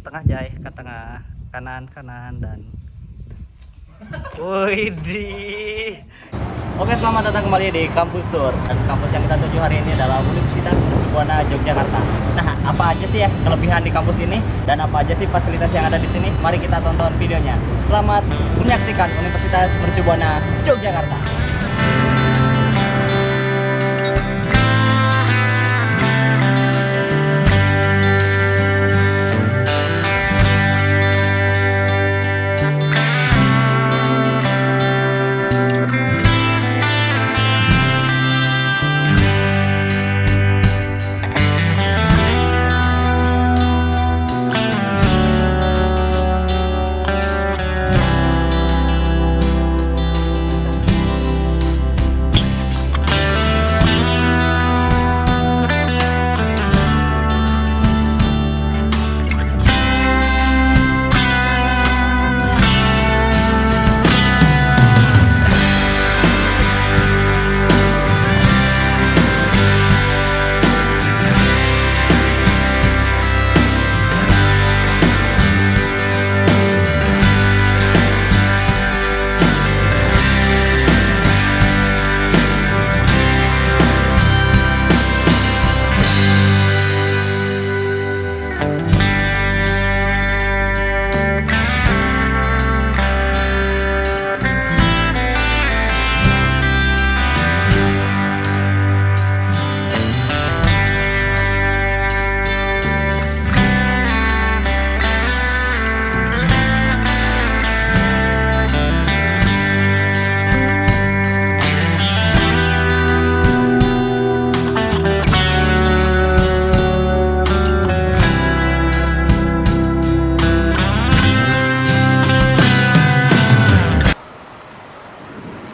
tengah Jai, ke tengah, kanan dan Widih. Oke, selamat datang kembali di kampus tour. Dan kampus yang kita tuju hari ini adalah Universitas Mercubuana Yogyakarta. Nah, apa aja sih ya kelebihan di kampus ini dan apa aja sih fasilitas yang ada di sini? Mari kita tonton videonya. Selamat menyaksikan Universitas Mercubuana Yogyakarta.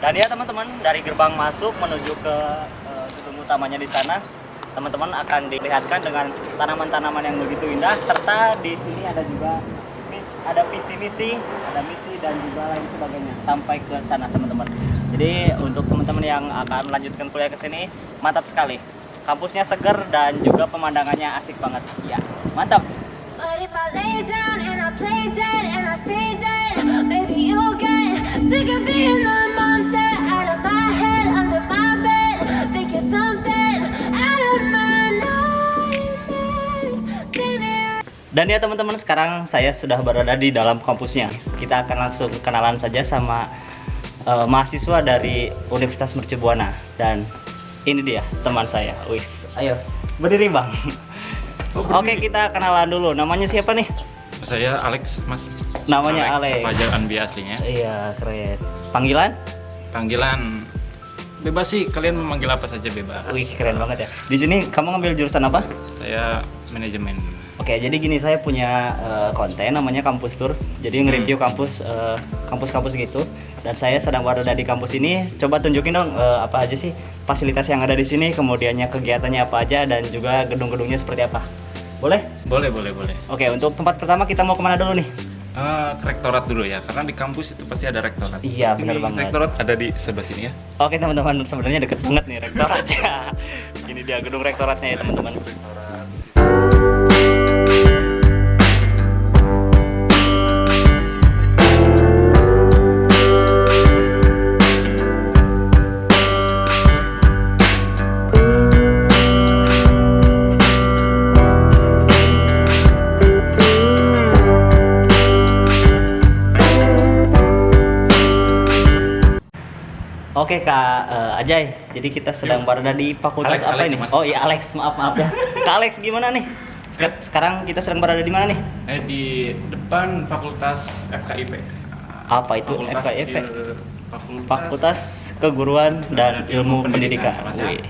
Dan ya teman-teman, dari gerbang masuk menuju ke gedung utamanya di sana, teman-teman akan dilihatkan dengan tanaman-tanaman yang begitu indah, serta di sini ada juga ada visi misi, ada misi dan juga lain sebagainya sampai ke sana teman-teman. Jadi untuk teman-teman yang akan melanjutkan kuliah ke sini, mantap sekali. Kampusnya seger dan juga pemandangannya asik banget. Ya, mantap. But if I lay down and I play dead and I stay dead, maybe you'll get sick of being the monster out of my head, under my bed. Think you're something out of my nightmares. Stay there. Dan ya teman-teman, sekarang saya sudah berada di dalam kampusnya. Kita akan langsung kenalan saja sama mahasiswa dari Universitas Mercubuana. Dan ini dia teman saya. Wis, ayo berdiri bang. Oke, kita kenalan dulu. Namanya siapa nih? Saya Alex, Mas. Namanya Alex. Fajar Anbi aslinya. Iya, keren. Panggilan? Panggilan bebas sih, kalian memanggil apa saja bebas. Wih, keren banget ya. Di sini kamu ngambil jurusan apa? Saya manajemen. Oke, jadi gini, saya punya konten namanya Kampus Tour. Jadi nge-review kampus-kampus gitu. Dan saya sedang berada di kampus ini. Coba tunjukin dong apa aja sih fasilitas yang ada di sini, kemudiannya kegiatannya apa aja, dan juga gedung-gedungnya seperti apa. Boleh? Boleh. Oke, untuk tempat pertama kita mau kemana dulu nih? Ke rektorat dulu ya, karena di kampus itu pasti ada rektorat. Iya, Ini benar banget. Rektorat ada di sebelah sini ya. Oke teman-teman, sebenarnya deket banget nih rektoratnya. Ini dia gedung rektoratnya ya teman-teman. Oke Kak Ajay, jadi kita sedang berada di fakultas Alex, apa Alex, ini? Mas. Oh iya Alex, maaf ya. Kak Alex gimana nih? Sekarang kita sedang berada di mana nih? Di depan Fakultas FKIP. Apa itu Fakultas FKIP? Fakultas Fakultas Keguruan dan Ilmu Pendidikan. Mas, ya. Wih.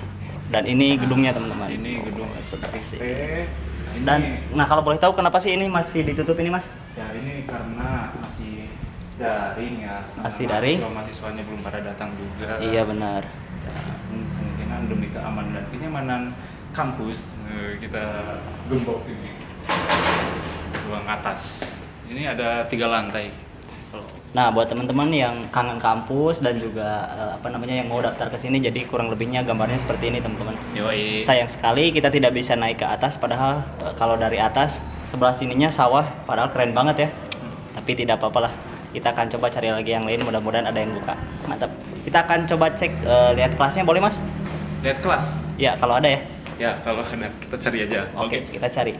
Dan ini gedungnya teman-teman. Ini gedung seperti sih. Ini, Dan nah kalau boleh tahu kenapa sih ini masih ditutup ini Mas? ya ini karena masih daring ya. Masih daring? Mahasiswanya belum pada datang juga. Iya benar. Ya, kemungkinan demi keamanan dan kenyamanan kampus kita gembok ini ruang atas. Ini ada 3 lantai. Nah, buat teman-teman yang kangen kampus dan juga yang mau daftar ke sini, jadi kurang lebihnya gambarnya seperti ini, teman-teman. Yoi. Sayang sekali kita tidak bisa naik ke atas, padahal kalau dari atas sebelah sininya sawah, padahal keren banget ya. Tapi tidak apa-apa lah. Kita akan coba cari lagi yang lain, mudah-mudahan ada yang buka. Mantap. Kita akan coba cek lihat kelasnya, boleh Mas? Lihat kelas. Ya, kalau ada ya. Ya, kalau ada kita cari aja. Oke, kita cari.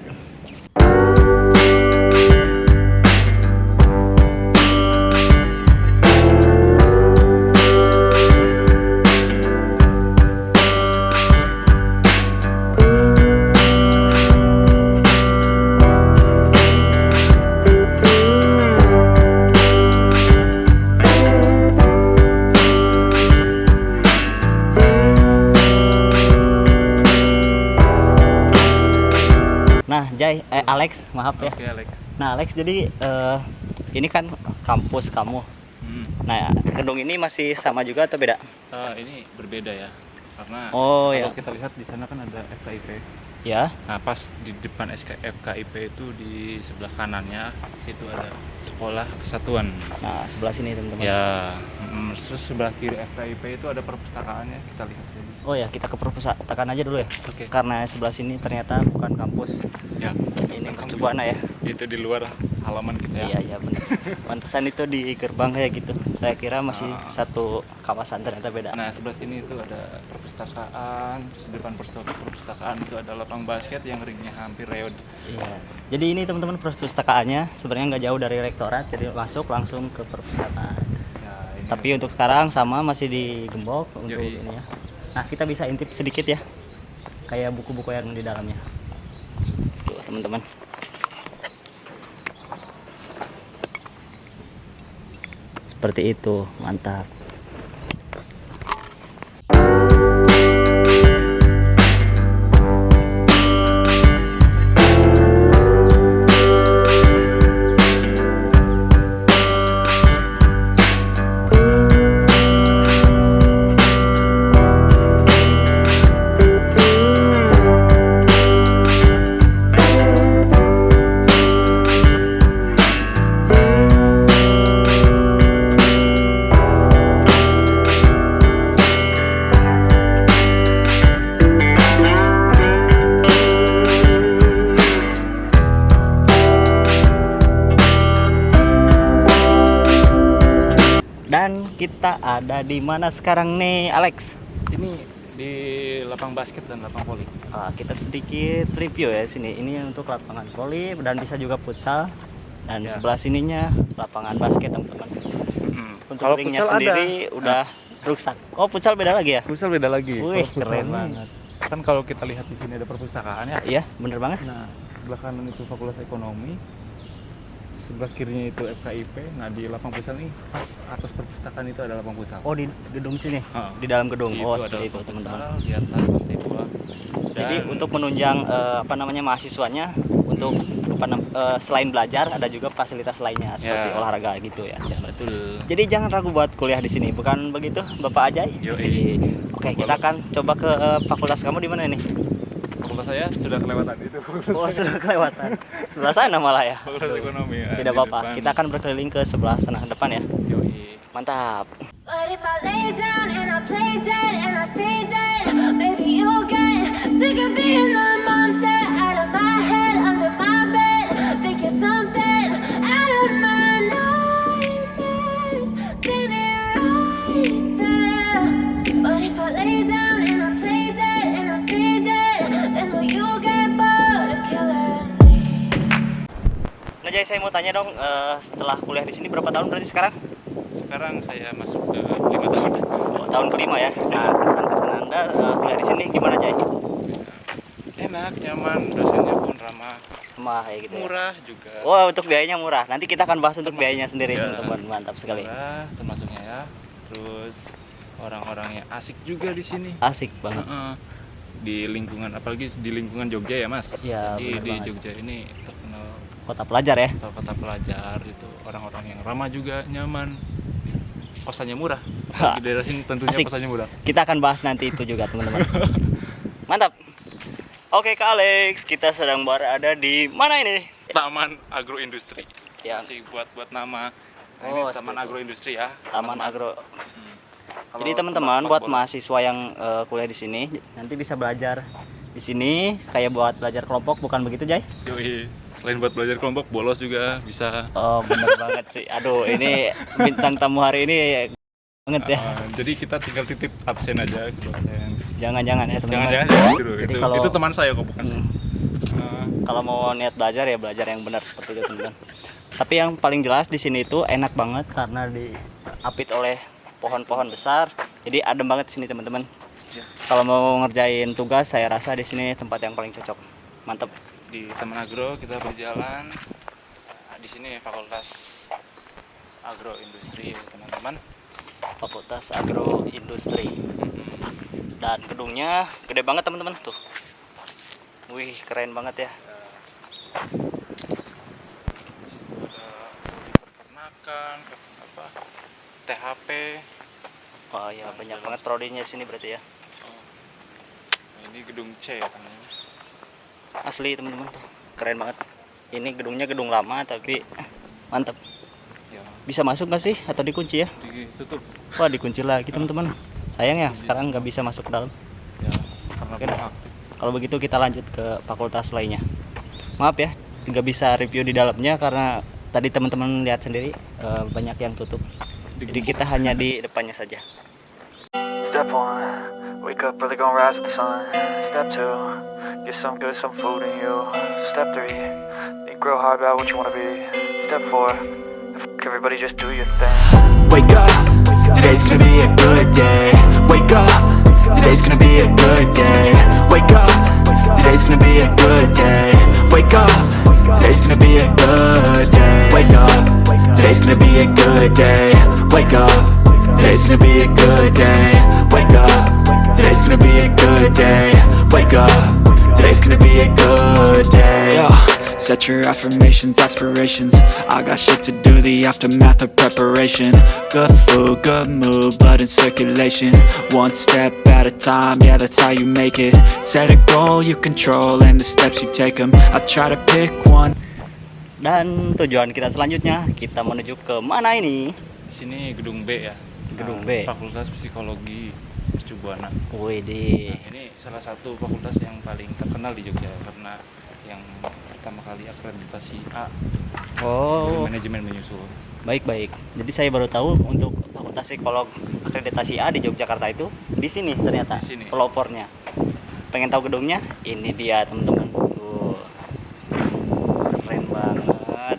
Nah, Alex, maaf ya. Oke, Alex. Nah, Alex, jadi ini kan kampus kamu. Nah, gedung ini masih sama juga atau beda? Ini berbeda ya. Karena Oh, kalau ya. kita lihat di sana kan ada FKIP. Ya. Nah, pas di depan FKIP itu di sebelah kanannya itu ada Sekolah Kesatuan. Nah, sebelah sini teman-teman. Ya, terus sebelah kiri FKIP itu ada perpustakaannya, kita lihat saja. Oh ya, kita ke perpustakaan aja dulu ya. Oke. Karena sebelah sini ternyata bukan kampus. Ya, Ini Mercubuana ya. itu di luar halaman kita ya. Iya, iya benar. Pantesan itu di gerbang kayak gitu. Saya kira masih satu kawasan, ternyata beda. Nah, sebelah sini itu ada perpustakaan, terus di depan perpustakaan itu ada lapang basket yang ringnya hampir reot. Iya. Jadi ini teman-teman perpustakaannya sebenarnya nggak jauh dari rektorat, jadi masuk langsung ke perpustakaan. Ya, ini Tapi untuk sekarang sama masih digembok untuk Yoi. ini ya. Nah, kita bisa intip sedikit ya. Kayak buku-buku yang di dalamnya. Tuh, teman-teman. Seperti itu, mantap. Dan kita ada di mana sekarang nih, Alex? ini di lapang basket dan lapang voli. Kita sedikit review ya sini. Ini untuk lapangan voli dan bisa juga futsal. Dan Ya. sebelah sininya lapangan basket, teman-teman. Untuk Kalau ringnya futsal sendiri udah rusak. Oh, futsal beda lagi ya? Futsal beda lagi. Wih, Kalau futsal keren ini, banget. Kan kalau kita lihat di sini ada perpustakaan ya. Iya, bener banget. Nah, sebelah kanan itu Fakultas Ekonomi, sebelah kirinya itu FKIP. Nah, di lapang futsal nih pas atas perpustakaan itu ada lapang futsal. Oh, di gedung sini. Ah. Di dalam gedung. Oh, ada seperti itu, lapang teman-teman. futsal di atas lantai 2. Jadi untuk menunjang mahasiswanya untuk selain belajar ada juga fasilitas lainnya seperti Ya. olahraga gitu ya. betul. Jadi jangan ragu buat kuliah di sini, bukan begitu, Bapak Ajay? Yoi. Oke, kita akan coba ke fakultas kamu di mana nih? Fakultas saya sudah kelewatan itu. Oh, sudah kelewatan. Sebelah sana malah ya. Fakultas Ekonomi ya. Tidak di apa-apa. depan. Kita akan berkeliling ke sebelah sana depan ya. Yoi. Mantap. But if I lay down and I play dead and I stay dead, maybe you'll get sick of being the monster out of my head, under my bed. Think you're something out of my nightmares, standing right there. But if I lay down and I play dead and I stay dead, then will you get bored of killing me? Nah, Jay, saya mau tanya dong, setelah kuliah di sini berapa tahun berarti sekarang? Sekarang saya masuk ke 5 tahun. Oh, tahun kelima ya. Nah, kesan-kesan Anda kuliah di sini gimana, Jay? Enak, nyaman, dosennya pun ramah, Mah kayak gitu. Ya? murah juga. Wah, untuk biayanya murah. Nanti kita akan bahas untuk biayanya sendiri, Ya. teman-teman. Mantap sekali. Murah termasuknya ya. Terus orang-orangnya asik juga di sini. Asik banget. Heeh. Di lingkungan, apalagi di lingkungan Jogja ya Mas. Ya, Jadi benar di banget. Jogja ini terkenal Kota pelajar ya. kota pelajar itu, orang-orang yang ramah juga, nyaman, kosannya murah. Ha. Di daerah sini tentunya Asik. kosannya murah. Kita akan bahas nanti itu juga, teman-teman. Mantap. Oke, Kak Alex, kita sedang berada di mana ini? Taman Agroindustri. Ya. Masih buat nama. Nah, Oh, ini Taman seperti itu. Agroindustri ya. Taman Agro. Kalau Jadi teman-teman, tempat buat bola- mahasiswa yang kuliah di sini nanti bisa belajar di sini kayak buat belajar kelompok, bukan begitu, Jay? Yoi. Selain buat belajar kelompok, bolos juga bisa. Oh, bener banget sih. Aduh, ini bintang tamu hari ini banget ya. Jadi kita tinggal titip absen aja ke dosen. Jangan-jangan ya teman-teman. Jangan dulu. Jadi Itu teman saya kok, bukan saya. Kalau mau niat belajar ya belajar yang benar seperti itu teman-teman. Tapi yang paling jelas di sini itu enak banget karena diapit oleh pohon-pohon besar. Jadi adem banget di sini teman-teman. Ya. Kalau mau ngerjain tugas saya rasa di sini tempat yang paling cocok. Mantap. Di Taman Agro kita berjalan. Nah, di sini Fakultas Agroindustri ya teman-teman. Fakultas Agroindustri. Dan gedungnya gede banget teman-teman tuh. Wih, keren banget ya. Peternakan, apa? THP. Wah ya banyak banget prodinya di sini berarti ya. Nah, ini gedung C ya namanya. Asli teman-teman tuh. Keren banget. Ini gedungnya gedung lama tapi mantap. Ya, Bisa masuk nggak sih atau dikunci ya? ditutup. Wah dikunci lagi teman-teman. Sayang ya sekarang nggak bisa masuk ke dalam. Ya, karena Oke belum dah. aktif. Kalau begitu kita lanjut ke fakultas lainnya. Maaf ya, nggak bisa review di dalamnya karena tadi teman-teman lihat sendiri banyak yang tutup. Jadi kita hanya di depannya saja. Step 1, wake up early, gonna rise with the sun. Step 2, get some good, some food in you. Step 3, think real hard about what you wanna be. Step 4, everybody just do your thing. Wake up, today's gonna be a good day. Wake up, today's gonna be a good day. Wake up, today's gonna be a good day. Wake up, today's gonna be a good day. Wake up, today's gonna be a good day. Wake up, today's gonna be a good day. Wake up, today's gonna be a good day. Wake up, today's gonna be a good day. Yo. Set your affirmations, aspirations. I got shit to do, the aftermath of preparation. Good food, good mood, blood in circulation. One step at a time, yeah, that's how you make it. Set a goal you control and the steps you take them. I try to pick one. Dan tujuan kita selanjutnya, kita menuju ke mana ini? Di sini gedung B ya. Gedung B. Fakultas Psikologi Mercubuana. Wih di. Nah, ini salah satu fakultas yang paling terkenal di Jogja karena yang pertama kali akreditasi A. Oh, Manajemen menyusul. baik-baik. Jadi saya baru tahu untuk fakultas psikolog akreditasi A di Yogyakarta itu di sini ternyata Di sini. pelopornya. Pengen tahu gedungnya? Ini dia teman-teman. Tuh. Keren banget.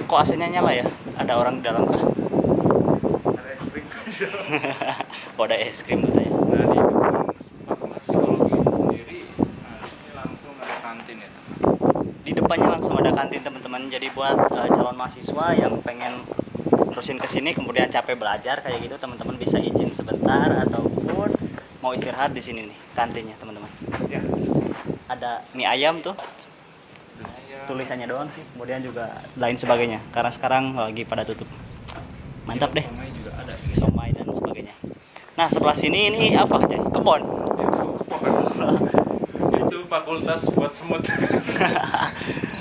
Kok AC-nya nyala ya? Ada orang di dalam kah? Ada es krim. Oh, ada es krim katanya. Nah, di gedung Fakultas Psikologi ini sendiri, nah, ini langsung ada kantin ya. Di depannya langsung ada kantin teman-teman. Jadi buat calon mahasiswa yang pengen terusin ke sini kemudian capek belajar kayak gitu, teman-teman bisa izin sebentar ataupun mau istirahat di sini nih kantinnya teman-teman. Ya. Ada mie ayam tuh, tulisannya doang sih. Kemudian juga lain sebagainya karena sekarang lagi pada tutup. Mantap deh. Somai juga ada. Somai dan sebagainya. Nah sebelah sini ini apa aja? Kebon. Itu fakultas buat semut.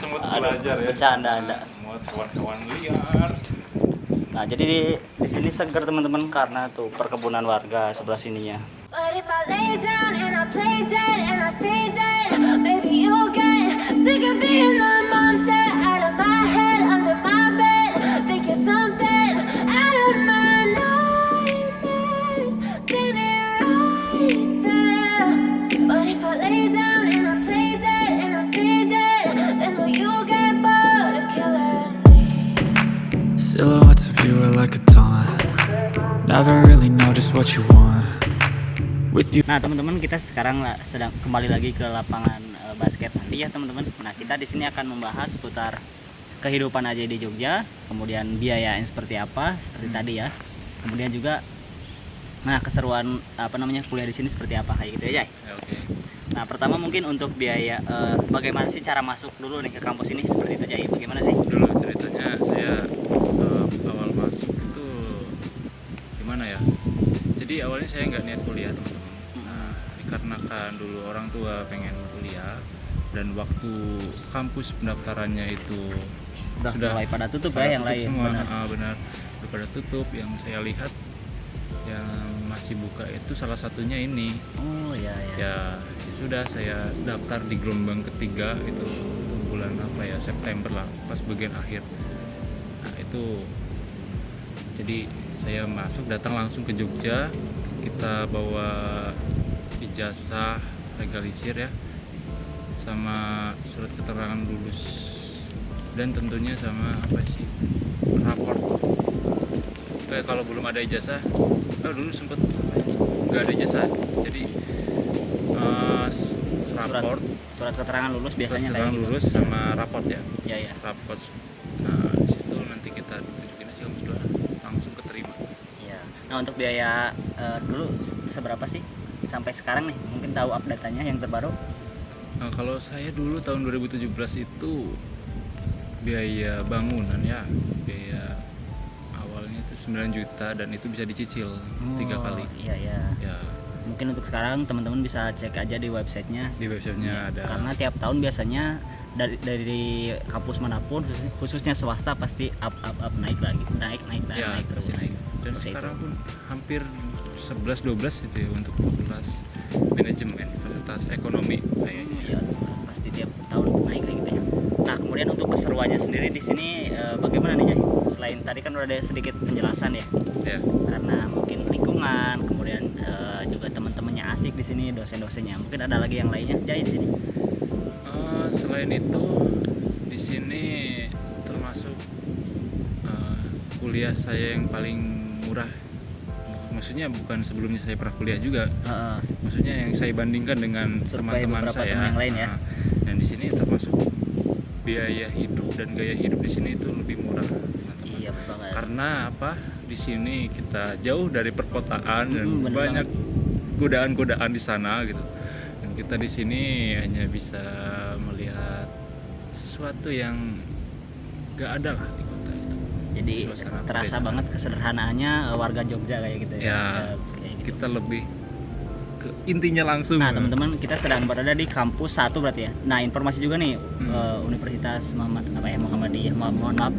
Semut belajar ya. Bercanda Anda. Semut hewan-hewan liar. Nah jadi di sini seger teman-teman karena tuh perkebunan warga sebelah sininya. But if I lay down and I play dead and I stay dead, maybe you'll get sick of being the monster out of my head, under my bed. Think you're something out of my nightmares, standing right there. But if I lay down and I play dead and I stay dead, then will you get bored of killing me? Silhouettes of you are like a taunt. Never really know just what you want. With you. Nah teman-teman kita sekarang sedang kembali lagi ke lapangan basket nanti ya teman-teman. Nah kita di sini akan membahas seputar kehidupan aja di Jogja, kemudian biaya yang seperti apa seperti tadi ya, kemudian juga nah keseruan apa namanya kuliah di sini seperti apa kayak gitu ya Jay. Ya, oke. Nah pertama mungkin untuk biaya bagaimana sih cara masuk dulu nih ke kampus ini seperti itu Jay, bagaimana sih? Dulu ceritanya saya awal masuk itu gimana ya? Jadi awalnya saya nggak niat kuliah teman-teman. Nah, dikarenakan dulu orang tua pengen kuliah dan waktu kampus pendaftarannya itu Sudah mulai pada tutup pada ya yang tutup lain. semua. Benar. Benar, udah pada tutup. Yang saya lihat yang masih buka itu salah satunya ini. Oh ya ya. Ya di sudah saya daftar di gelombang ketiga itu bulan apa ya, September lah, pas bagian akhir. Nah itu jadi saya masuk, datang langsung ke Jogja, kita bawa ijazah legalisir ya, sama surat keterangan lulus, dan tentunya sama apa sih, raport. Kalau belum ada ijazah, dulu sempet nggak ada ijazah, jadi raport, surat keterangan lulus biasanya keterangan kayak gitu. lulus sama raport ya, Ya. raport. Nah di situ nanti kita tunjukin hasil, sudah langsung keterima. Iya. Nah, untuk biaya dulu seberapa sih sampai sekarang nih? Mungkin tahu update-nya yang terbaru? Nah, kalau saya dulu tahun 2017 itu biaya bangunan ya, biaya awalnya itu 9 juta dan itu bisa dicicil 3 kali. Iya, ya. Ya, Mungkin untuk sekarang teman-teman bisa cek aja di websitenya. di websitenya ada. Karena tiap tahun biasanya dari kampus manapun, khususnya swasta, pasti up naik lagi, naik Ya, terus. pasti naik. Dan Seperti sekarang itu. pun hampir 11-12 itu ya untuk fakultas manajemen, fakultas ekonomi kayaknya. Ya, pasti tiap tahun naik kayak gitu ya. Nah, kemudian untuk keseruannya sendiri di sini bagaimana nih, Jay? Selain tadi kan udah ada sedikit penjelasan ya, Ya. karena mungkin lingkungan, kemudian juga teman-temannya asik di sini, dosen-dosennya. Mungkin ada lagi yang lainnya, Jay, di sini? Selain itu di sini termasuk kuliah saya yang paling murah. Maksudnya bukan sebelumnya saya pernah kuliah juga. Heeh. Maksudnya yang saya bandingkan dengan Survei teman-teman beberapa saya teman yang lain ya. Dan di sini termasuk biaya hidup dan gaya hidup di sini itu lebih murah, teman-teman. Iya, banget. Karena apa? Di sini kita jauh dari perkotaan dan Bener banyak godaan-godaan di sana gitu. Dan kita di sini hanya bisa melihat sesuatu yang gak ada lah di kota itu. Jadi Suasana terasa pedesaan. banget kesederhanaannya warga Jogja kayak gitu ya. Ya, Kayak gitu. kita lebih ke intinya langsung. Nah, teman-teman, kita sedang berada di kampus 1 berarti ya. Nah, informasi juga nih, Universitas Muhammadiyah, mohon maaf,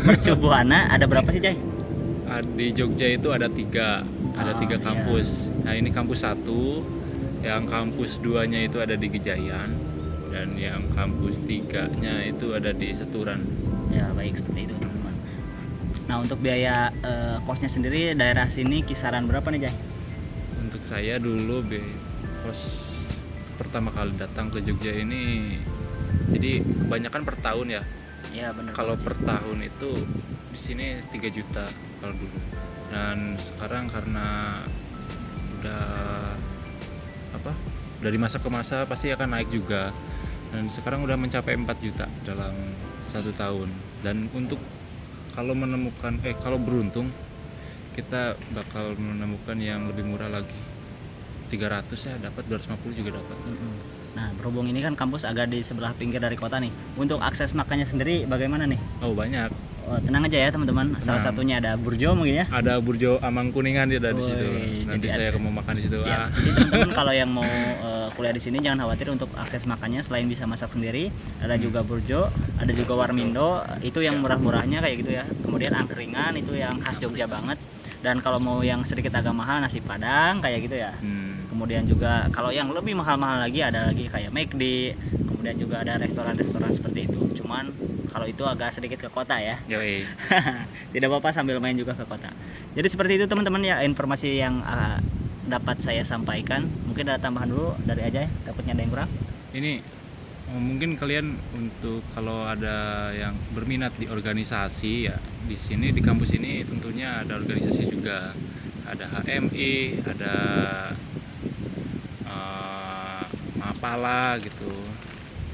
Mercu Buana, ada berapa sih, Jay? Di Jogja itu ada 3 iya. kampus. Nah ini kampus 1, yang kampus 2-nya itu ada di Gejayan, dan yang kampus 3-nya itu ada di Seturan. Ya, baik, seperti itu, teman-teman. Nah, untuk biaya kosnya sendiri daerah sini kisaran berapa nih, Jay? Untuk saya dulu kos pertama kali datang ke Jogja ini, jadi kebanyakan per tahun ya. Ya, benar. Kalau per tahun itu di sini 3 juta kalau dulu. Dan sekarang karena dari masa ke masa pasti akan naik juga. Dan sekarang udah mencapai 4 juta dalam 1 tahun. Dan untuk kalau beruntung kita bakal menemukan yang lebih murah lagi. 300 ya dapat, 250 juga dapat. Nah, berhubung ini kan kampus agak di sebelah pinggir dari kota nih. Untuk akses makannya sendiri bagaimana nih? Oh banyak. Oh, tenang aja ya teman-teman. Salah Tenang. satunya ada Burjo mungkin ya. Ada Burjo Amang Kuningan dia ada di situ. Woi, Nanti jadi saya ada. mau makan di situ. Siap. Jadi teman-teman kalau yang mau kuliah di sini jangan khawatir untuk akses makannya. Selain bisa masak sendiri, ada juga Burjo, ada juga Warmindo. Itu yang murah-murahnya kayak gitu ya. Kemudian angkringan itu yang khas Jogja banget. Dan kalau mau yang sedikit agak mahal, nasi Padang kayak gitu ya. Kemudian juga kalau yang lebih mahal-mahal lagi ada lagi kayak McD. Kemudian juga ada restoran-restoran seperti itu. Cuman kalau itu agak sedikit ke kota ya. Yoi. Tidak apa-apa sambil main juga ke kota. Jadi seperti itu teman-teman ya, informasi yang dapat saya sampaikan. Mungkin ada tambahan dulu dari aja ya, takutnya ada yang kurang. Ini mungkin kalian untuk kalau ada yang berminat di organisasi ya, di sini di kampus ini tentunya ada organisasi juga. Ada HMI, ada Mapala gitu.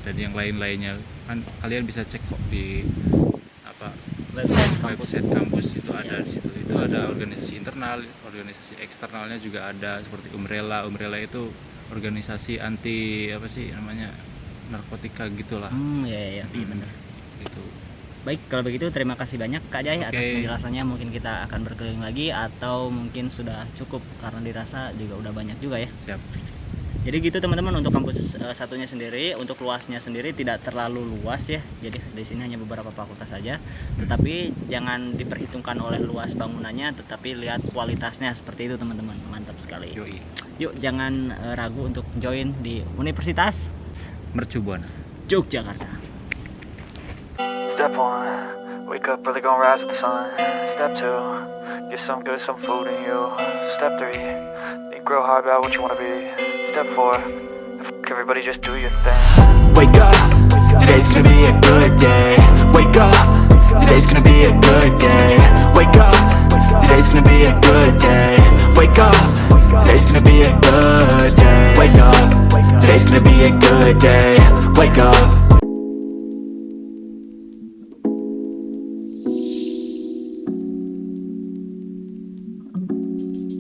Dan yang lain-lainnya kan kalian bisa cek kok di website kampus itu ada di situ. Itu ada organisasi internal, organisasi eksternalnya juga ada seperti Umbrella. Umbrella itu organisasi anti narkotika gitulah. Iya benar. Gitu. Baik, kalau begitu terima kasih banyak Kak Jai atas Oke. penjelasannya. Mungkin kita akan berkeliling lagi atau mungkin sudah cukup karena dirasa juga udah banyak juga ya. Siap. Jadi gitu teman-teman, untuk kampus satunya sendiri, untuk luasnya sendiri tidak terlalu luas ya. Jadi di sini hanya beberapa fakultas saja. Tetapi jangan diperhitungkan oleh luas bangunannya, tetapi lihat kualitasnya seperti itu teman-teman. Mantap sekali. Yoi. Yuk jangan ragu untuk join di Universitas Mercu Buana. Yogyakarta. Step 1, wake up early, gonna rise with the sun. Step 2, get some good, some food in you. Step 3, think real hard about what you wanna be. Step 4, everybody just do your thing. Wake up, today's gonna be a good day. Wake up, today's gonna be a good day. Wake up, today's gonna be a good day. Wake up, today's gonna be a good day. Wake up, today's gonna be a good day. Wake up.